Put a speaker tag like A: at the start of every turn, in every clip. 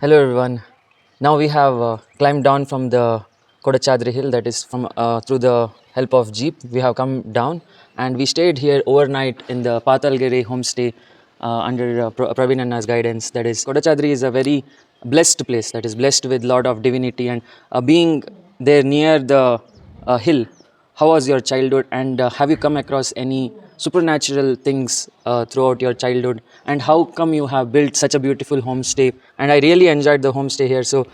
A: Hello everyone. Now we have climbed down from the Kodachadri hill, that is from through the help of jeep. We have come down and we stayed here overnight in the Pathalagere Homestay under Praveen Anna's guidance. That is, Kodachadri is a very blessed place, that is blessed with lot of divinity, and being there near the hill. How was your childhood, and have you come across any supernatural things throughout your childhood, and how come you have built such a beautiful homestay? And I really enjoyed the homestay here, so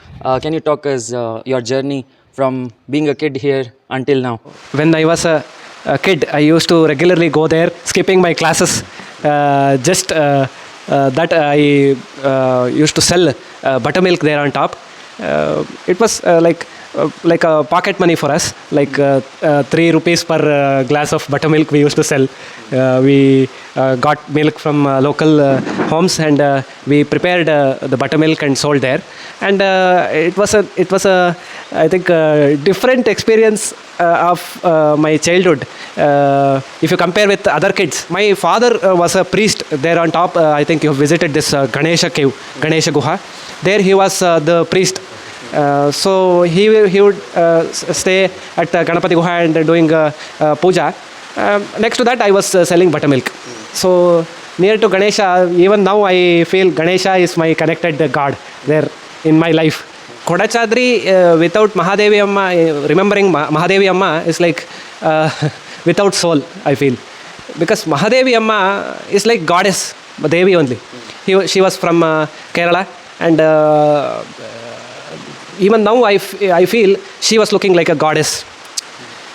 A: can you talk us your journey from being a kid here until now?
B: When I was a kid, I used to regularly go there, skipping my classes. That I used to sell buttermilk there on top. It was like a pocket money for us, like 3 rupees per glass of buttermilk we used to sell. We got milk from local homes, and we prepared the buttermilk and sold there. And it was a I think different experience of my childhood. If you compare with other kids, my father was a priest there on top. I think you have visited this Ganesha cave, Ganesha Guha. There he was the priest. So he would stay at Ganapati Guha and doing puja. Next to that, I was selling buttermilk. So near to Ganesha, even now I feel Ganesha is my connected God there in my life. Kodachadri without Mahadevi Amma, remembering Mahadevi Amma is like without soul, I feel. Because Mahadevi Amma is like goddess, Devi only. She was from Kerala, and even now I feel she was looking like a goddess.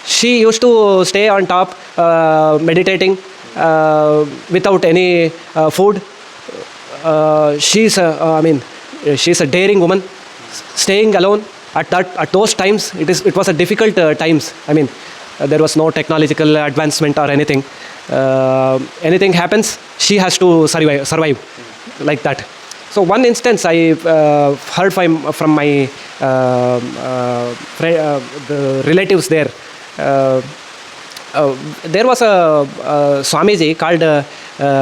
B: She used to stay on top meditating without any food. She's a daring woman, staying alone at those times. It was a difficult times. I mean, there was no technological advancement or anything. Anything happens, she has to survive like that. So one instance I heard from my the relatives there. There was a Swamiji called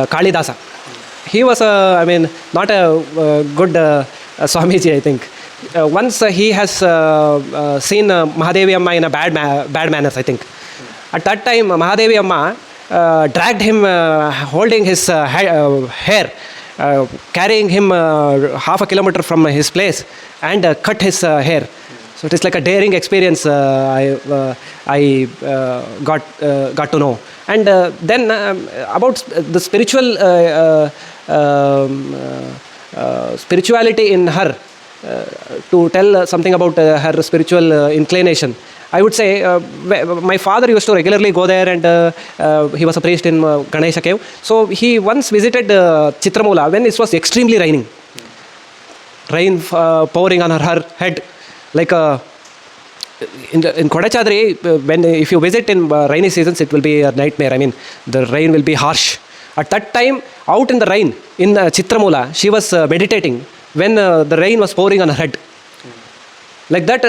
B: Kalidasa. He was not a good Swamiji, I think. Once he has seen Mahadevi Amma in a bad manners, I think. At that time, Mahadevi Amma dragged him, holding his hair, carrying him half a kilometer from his place, and cut his hair. So it is like a daring experience I got to know. And then about the spirituality in her, to tell something about her spiritual inclination. I would say my father used to regularly go there, and he was a priest in Ganesha cave. So he once visited Chitra Moola when it was extremely raining. Rain pouring on her head. Like in Kodachadri, if you visit in rainy seasons, it will be a nightmare. I mean, the rain will be harsh. At that time, out in the rain, in Chitra Moola, she was meditating when the rain was pouring on her head. Like that,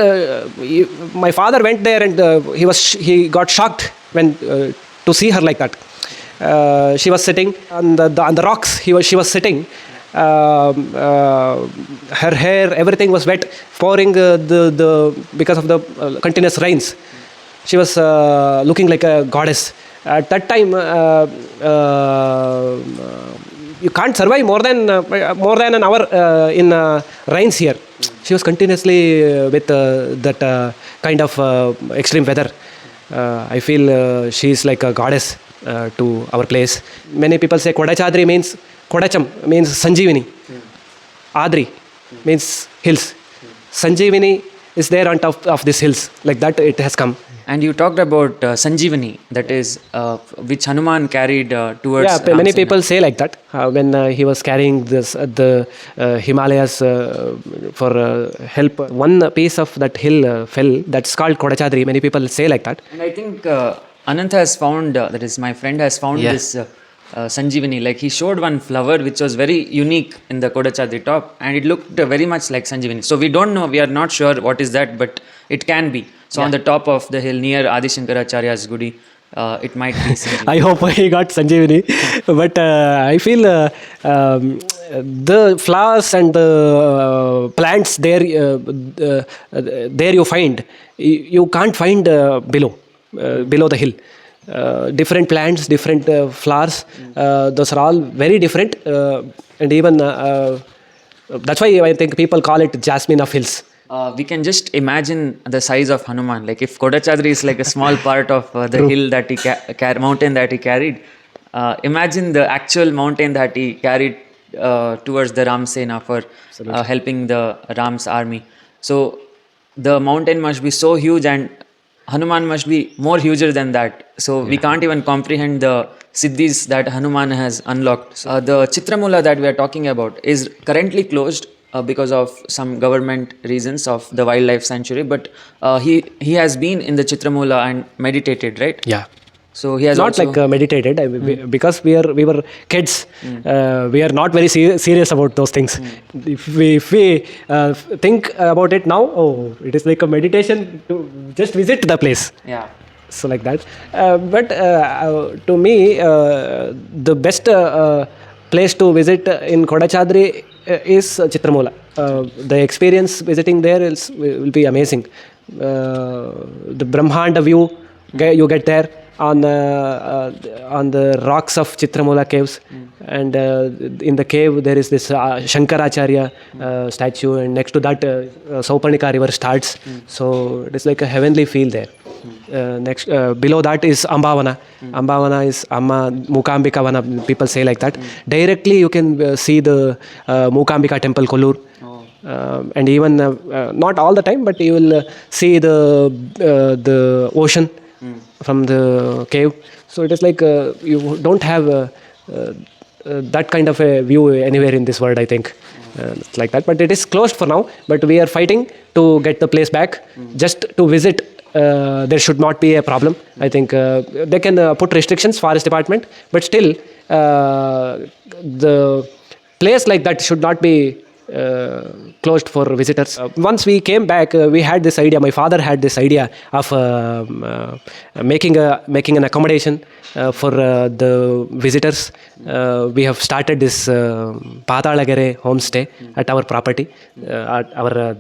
B: my father went there, and he got shocked when to see her like that. She was sitting on the rocks. She was sitting. Her hair, everything was wet, pouring because of the continuous rains. She was looking like a goddess. At that time, you can't survive more than an hour in rains here. She was continuously with that kind of extreme weather. I feel she is like a goddess to our place. Many people say Kodachadri means Kodacham means Sanjeevini. Adri means hills. Sanjeevini is there on top of these hills. Like that it has come.
A: And you talked about Sanjeevini, that is which Hanuman carried towards.
B: Yeah, many people say like that when he was carrying the Himalayas for help. One piece of that hill fell. That's called Kodachadri. Many people say like that.
A: And I think Anant has found, that is my friend has found this Sanjeevini. Like he showed one flower which was very unique in the Kodachadri top, and it looked very much like Sanjeevini. So we don't know, we are not sure what is that, but it can be. So on the top of the hill near Adi Shankaracharya's Gudi, it might be Sanjeevini.
B: I hope he got Sanjeevini, but I feel the flowers and the plants there, there you find, you can't find below the hill. Different plants, different flowers, those are all very different, and even that's why I think people call it Jasmine of Hills.
A: We can just imagine the size of Hanuman. Like if Kodachadri is like a small part of the hill that he mountain that he carried, imagine the actual mountain that he carried towards the Ram Sena for helping the Ram's army. So the mountain must be so huge, and Hanuman must be more huger than that. So we can't even comprehend the siddhis that Hanuman has unlocked. So, the Chitra Moola that we are talking about is currently closed because of some government reasons of the wildlife sanctuary. But he has been in the Chitra Moola and meditated, right?
B: Yeah.
A: So he has
B: Not
A: also,
B: like meditated, because we were kids. We are not very serious about those things. If we think about it now, oh, it is like a meditation to just visit the place.
A: yeah.
B: So like that. But to me, the best place to visit in Kodachadri is Chitra Moola. The experience visiting there will be amazing. The Brahmanda view you get there on the rocks of Chitra Moola caves, and in the cave there is this Shankaracharya statue, and next to that Souparnika River starts. So it is like a heavenly feel there. Next below that is Ambavana. Ambavana is Amma Mookambika Vana, people say like that. Directly you can see the Mookambika Temple, Kollur. And even not all the time, but you will see the ocean from the cave. So it is like you don't have that kind of a view anywhere in this world, I think. It's like that, but it is closed for now. But we are fighting to get the place back. Just to visit, there should not be a problem. I think they can put restrictions, forest department, but still the place like that should not be closed for visitors. Once we came back, we had this idea. My father had this idea of making an accommodation for the visitors. We have started this Pathalagere Homestay at our property. At our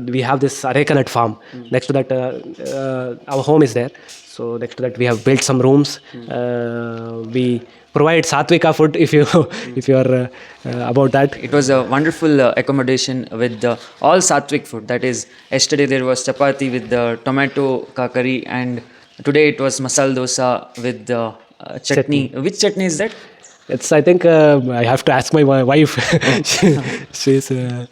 B: we have this arecanut farm. Next to that, our home is there. So next to that, we have built some rooms. We provide Sattvik food if you are about that.
A: It was a wonderful accommodation with all Sattvik food. That is, yesterday there was chapati with the tomato curry, and today it was masala dosa with the chutney. Which chutney is that?
B: It's, I think I have to ask my wife. She's yeah.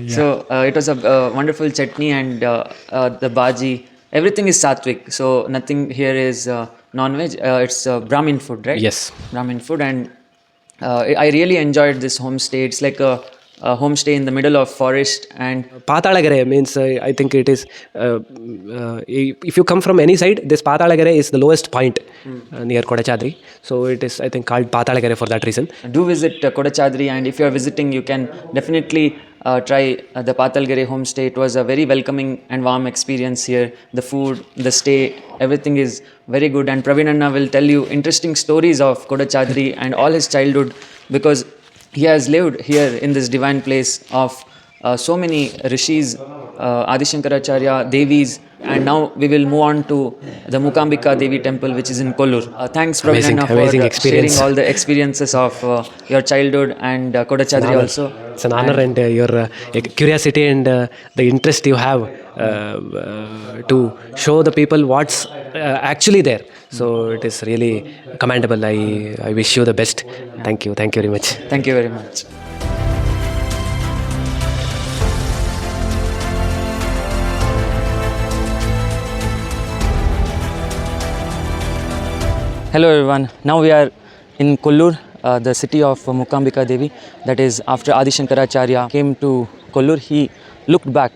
A: So it was a wonderful chutney and the bhaji. Everything is Sattvik. So nothing here is non-veg. It's Brahmin food, right?
B: Yes.
A: Brahmin food, and I really enjoyed this homestay. It's like a homestay in the middle of forest, and
B: Pathalagere means I think it is if you come from any side, this Pathalagere is the lowest point near Kodachadri. So it is, I think, called Pathalagere for that reason.
A: do visit Kodachadri, and if you are visiting, you can definitely try the Pathalagere Homestay. It was a very welcoming and warm experience here. The food, the stay, everything is very good, and Praveen Anna will tell you interesting stories of Kodachadri and all his childhood, because he has lived here in this divine place of so many rishis, Adi Shankaracharya, Devis, and now we will move on to the Mookambika Devi Temple, which is in Kollur. Thanks, Praveen Anna, for sharing all the experiences of your childhood and Kodachadri also.
B: It's an honor, and your curiosity and the interest you have to show the people what's actually there. So it is really commendable. I wish you the best. Thank you very much.
A: Thank you very much. Hello everyone. Now we are in Kollur, the city of Mookambika Devi. That is, after Adi Shankaracharya came to Kollur, he looked back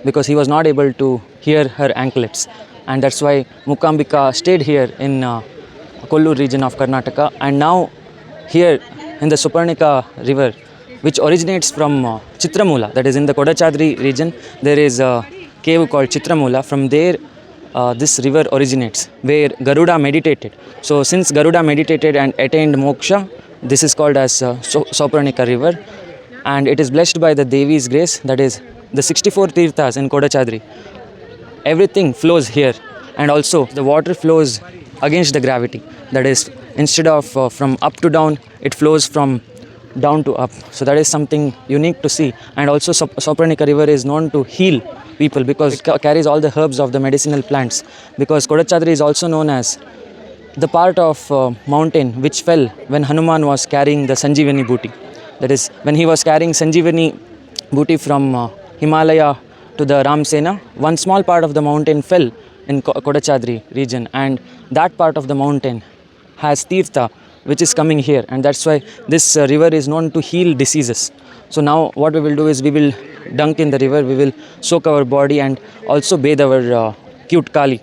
A: because he was not able to hear her anklets, and that's why Mookambika stayed here in Kollur region of Karnataka. And now here in the Souparnika River, which originates from Chitra Moola, that is in the Kodachadri region, there is a cave called Chitra Moola. From there this river originates, where Garuda meditated. So since Garuda meditated and attained moksha, this is called as Souparnika River, and it is blessed by the Devi's grace, that is the 64 tirthas in Kodachadri. Everything flows here, and also the water flows against the gravity, that is, instead of from up to down, it flows from down to up. So that is something unique to see. And also Souparnika River is known to heal people because it carries all the herbs of the medicinal plants, because Kodachadri is also known as the part of mountain which fell when Hanuman was carrying the Sanjeevini booty. That is, when he was carrying Sanjeevini booty from Himalaya to the Ram Sena, one small part of the mountain fell in Kodachadri region, and that part of the mountain has tirtha which is coming here, and that's why this river is known to heal diseases. So now what we will do is we will dunk in the river, we will soak our body and also bathe our cute Kali.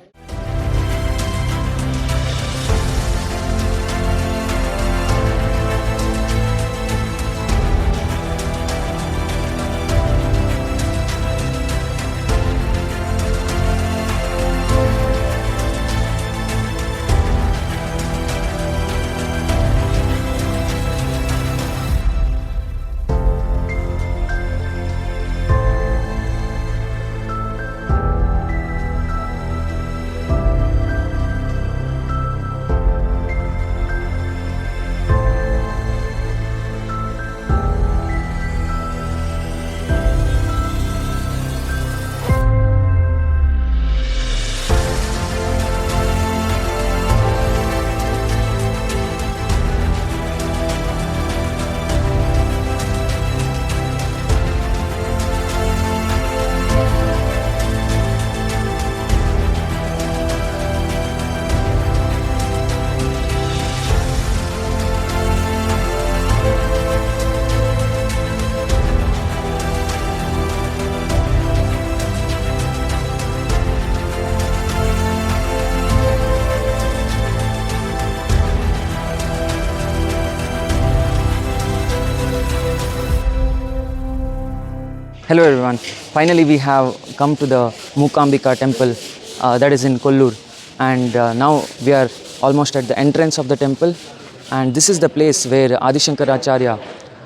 A: Hello everyone, finally we have come to the Mookambika Temple that is in Kollur, and now we are almost at the entrance of the temple, and this is the place where Adi Shankaracharya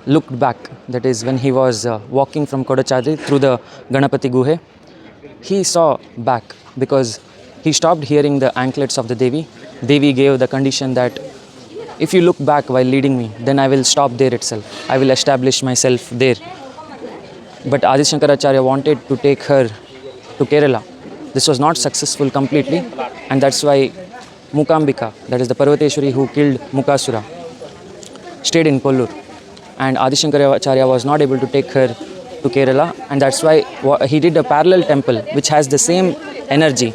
A: looked back, that is when he was walking from Kodachadri through the Ganapati Guhe. He saw back because he stopped hearing the anklets of the Devi. Devi gave the condition that if you look back while leading me, then I will stop there itself, I will establish myself there. But Adi Shankaracharya wanted to take her to Kerala. This was not successful completely, and that's why Mookambika, that is the Parvateshwari who killed Mukasura, stayed in Kollur, and Adi Shankaracharya was not able to take her to Kerala, and that's why he did a parallel temple which has the same energy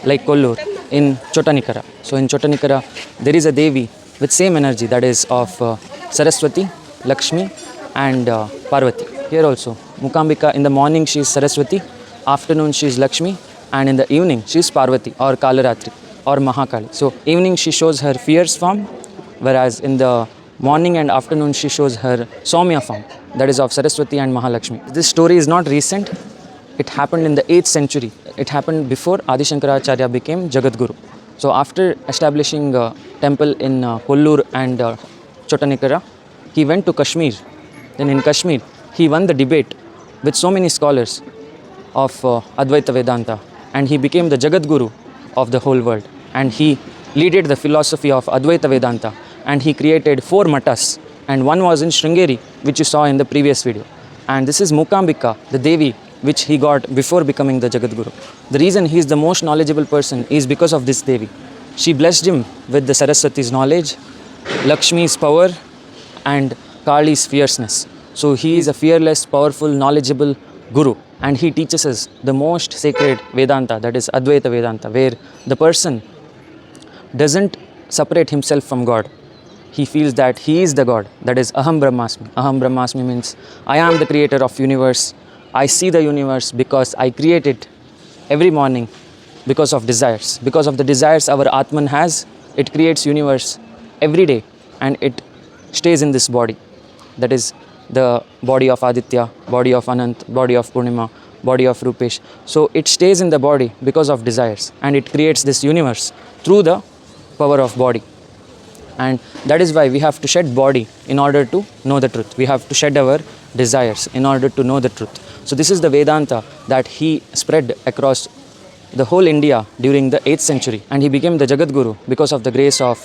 A: like Kollur in Chottanikara. So in Chottanikara there is a Devi with same energy, that is of Saraswati, Lakshmi and Parvati. Here also Mookambika, in the morning she is Saraswati, afternoon she is Lakshmi, and in the evening she is Parvati or Kalaratri or Mahakali. So evening she shows her fierce form, whereas in the morning and afternoon she shows her Soumya form, that is of Saraswati and Mahalakshmi. This story is not recent, it happened in the 8th century. It happened before Adi Shankaracharya became Jagadguru. So after establishing a temple in Kollur and Chottanikara, he went to Kashmir. Then in Kashmir, he won the debate with so many scholars of Advaita Vedanta, and he became the Jagadguru of the whole world, and he leaded the philosophy of Advaita Vedanta, and he created 4 mattas, and one was in Sringeri, which you saw in the previous video. And this is Mookambika, the Devi, which he got before becoming the Jagadguru. The reason he is the most knowledgeable person is because of this Devi. She blessed him with the Saraswati's knowledge, Lakshmi's power, and Kali's fierceness. So he is a fearless, powerful, knowledgeable Guru, and he teaches us the most sacred Vedanta, that is Advaita Vedanta, where the person doesn't separate himself from God. He feels that he is the God, that is Aham Brahmasmi. Aham Brahmasmi means I am the creator of universe. I see the universe because I create it every morning because of desires. Because of the desires our Atman has, it creates universe every day, and it stays in this body. That is the body of Aditya, body of Anant, body of Purnima, body of Rupesh. So it stays in the body because of desires, and it creates this universe through the power of body. And that is why we have to shed body in order to know the truth. We have to shed our desires in order to know the truth. So this is the Vedanta that he spread across the whole India during the 8th century, and he became the Jagat Guru because of the grace of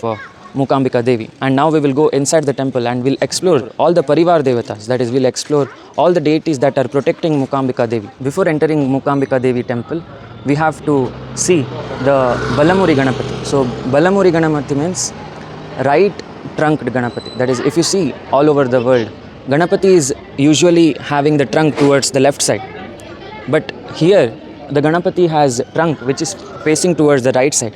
A: Mookambika Devi. And now we will go inside the temple and we'll explore all the Parivar Devatas, that is, we'll explore all the deities that are protecting Mookambika Devi. Before entering Mookambika Devi temple, we have to see the Balamuri Ganapati. So Balamuri Ganapati means right trunked Ganapati. That is, if you see all over the world, Ganapati is usually having the trunk towards the left side. But here, the Ganapati has trunk which is facing towards the right side.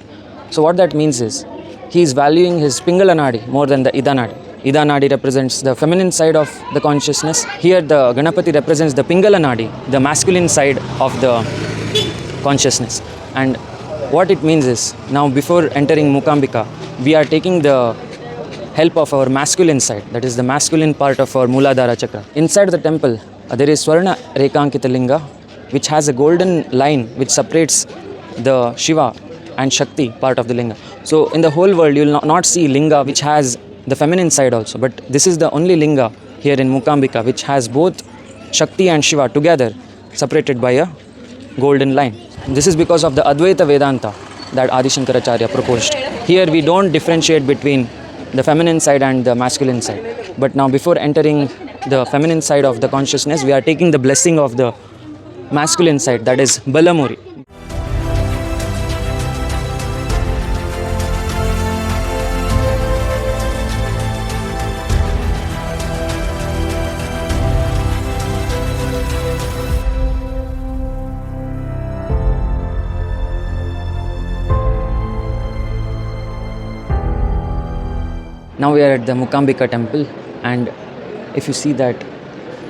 A: So what that means is, he is valuing his Pingala Nadi more than the Ida Nadi. Ida Nadi represents the feminine side of the consciousness. Here the Ganapati represents the Pingala Nadi, the masculine side of the consciousness. And what it means is, now before entering Mookambika, we are taking the help of our masculine side, that is the masculine part of our Mooladhara chakra. Inside the temple, there is Swarna Rekankita Linga, which has a golden line which separates the Shiva and Shakti part of the Linga. So in the whole world, you will not see Linga which has the feminine side also, but this is the only Linga here in Mookambika which has both Shakti and Shiva together, separated by a golden line. This is because of the Advaita Vedanta that Adi Shankaracharya proposed. Here we don't differentiate between the feminine side and the masculine side. But now before entering the feminine side of the consciousness, we are taking the blessing of the masculine side, that is Balamuri. Now we are at the Mookambika Temple, and if you see that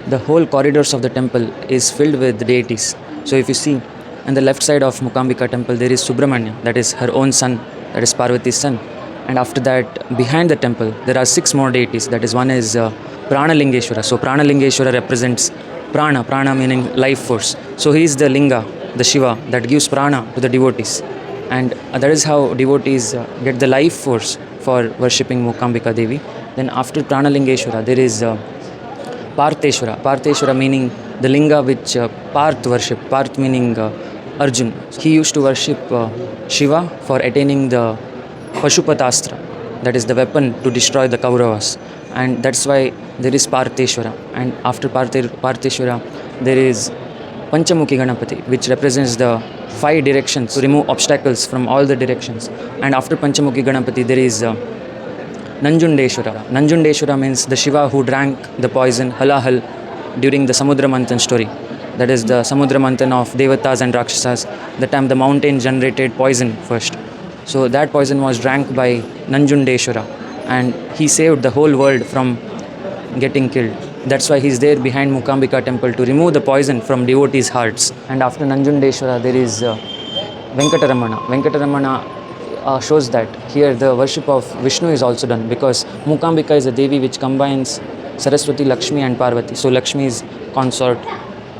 A: the whole corridors of the temple is filled with deities. So if you see on the left side of Mookambika Temple, there is Subramanya, that is her own son, that is Parvati's son. And after that, behind the temple, there are 6 more deities. That is, one is Pranalingeshwara. So Pranalingeshwara represents Prana, Prana meaning life force. So he is the Linga, the Shiva, that gives Prana to the devotees. And that is how devotees get the life force for worshipping Mookambika Devi. Then after Pranalingeshwara, there is Partheshwara. Partheshwara meaning the Linga which Parth worshipped. Parth meaning Arjun. He used to worship Shiva for attaining the Pashupatastra, that is the weapon to destroy the Kauravas. And that's why there is Partheshwara. And after Partheshwara, there is Panchamuki Ganapati, which represents the 5 directions to remove obstacles from all the directions. And after Panchamuki Ganapati, there is Nanjundeshwara. Nanjundeshwara means the Shiva who drank the poison Halahal during the Samudra Manthan story. That is the Samudra Manthan of Devatas and Rakshasas. The time the mountain generated poison first. So that poison was drank by Nanjundeshwara, and he saved the whole world from getting killed. That's why he's there behind Mookambika Temple to remove the poison from devotees' hearts. And after Nanjundeshwara, there is Venkataramana. Venkataramana shows that here the worship of Vishnu is also done, because Mookambika is a Devi which combines Saraswati, Lakshmi and Parvati. So Lakshmi's consort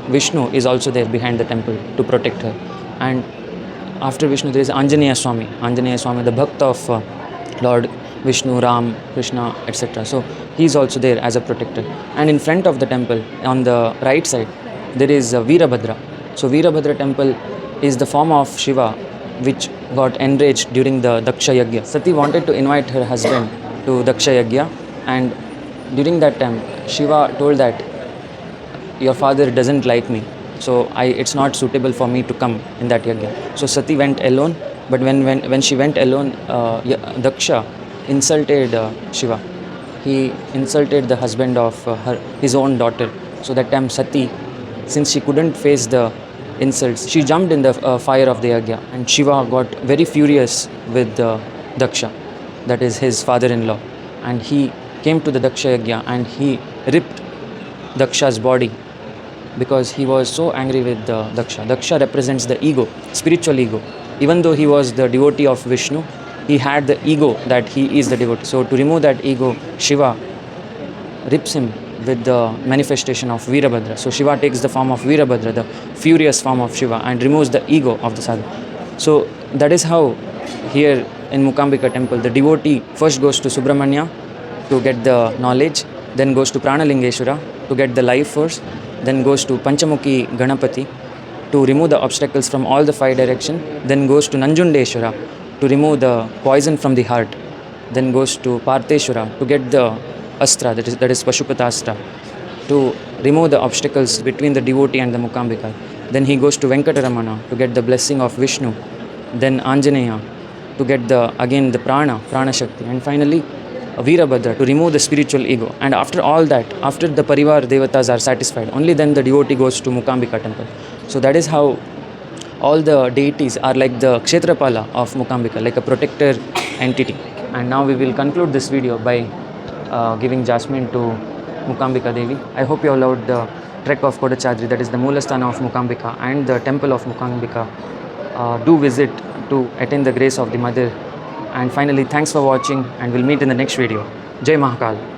A: Vishnu is also there behind the temple to protect her. And after Vishnu, there is Anjaneya Swami. Anjaneya Swami, the Bhakt of Lord Vishnu, Ram, Krishna, etc. So he is also there as a protector. And in front of the temple, on the right side, there is Veerabhadra. So Veerabhadra temple is the form of Shiva which got enraged during the Daksha Yagya. Sati wanted to invite her husband to Daksha Yagya, and during that time, Shiva told that your father doesn't like me, so it's not suitable for me to come in that Yagya. So Sati went alone, but when she went alone, Daksha insulted Shiva. He insulted the husband of his own daughter. So that time Sati, since she couldn't face the insults, she jumped in the fire of the Yagya, and Shiva got very furious with Daksha, that is his father-in-law, and he came to the Daksha Yagya and he ripped Daksha's body because he was so angry with Daksha. Daksha represents the ego, spiritual ego. Even though he was the devotee of Vishnu, he had the ego that he is the devotee. So to remove that ego, Shiva rips him with the manifestation of Veerabhadra. So Shiva takes the form of Veerabhadra, the furious form of Shiva, and removes the ego of the sadhu. So that is how here in Mookambika Temple the devotee first goes to Subramanya to get the knowledge, then goes to Pranalingeshwara to get the life force, then goes to Panchamukhi Ganapati to remove the obstacles from all the five directions, then goes to Nanjundeshwara to remove the poison from the heart, then goes to Parteshwara to get the astra, that is Pashupatastra, to remove the obstacles between the devotee and the Mookambika. Then he goes to Venkataramana to get the blessing of Vishnu, then Anjaneya to get the Prana Shakti, and finally Veerabhadra to remove the spiritual ego. And after all that, after the Parivar Devatas are satisfied, only then the devotee goes to Mookambika Temple. So that is how all the deities are like the Kshetrapala of Mookambika, like a protector entity. And now we will conclude this video by giving jasmine to Mookambika Devi. I hope you have loved the trek of Kodachadri, that is the Moolasthana of Mookambika and the temple of Mookambika. Do visit to attain the grace of the Mother. And finally, thanks for watching, and we'll meet in the next video. Jai Mahakal.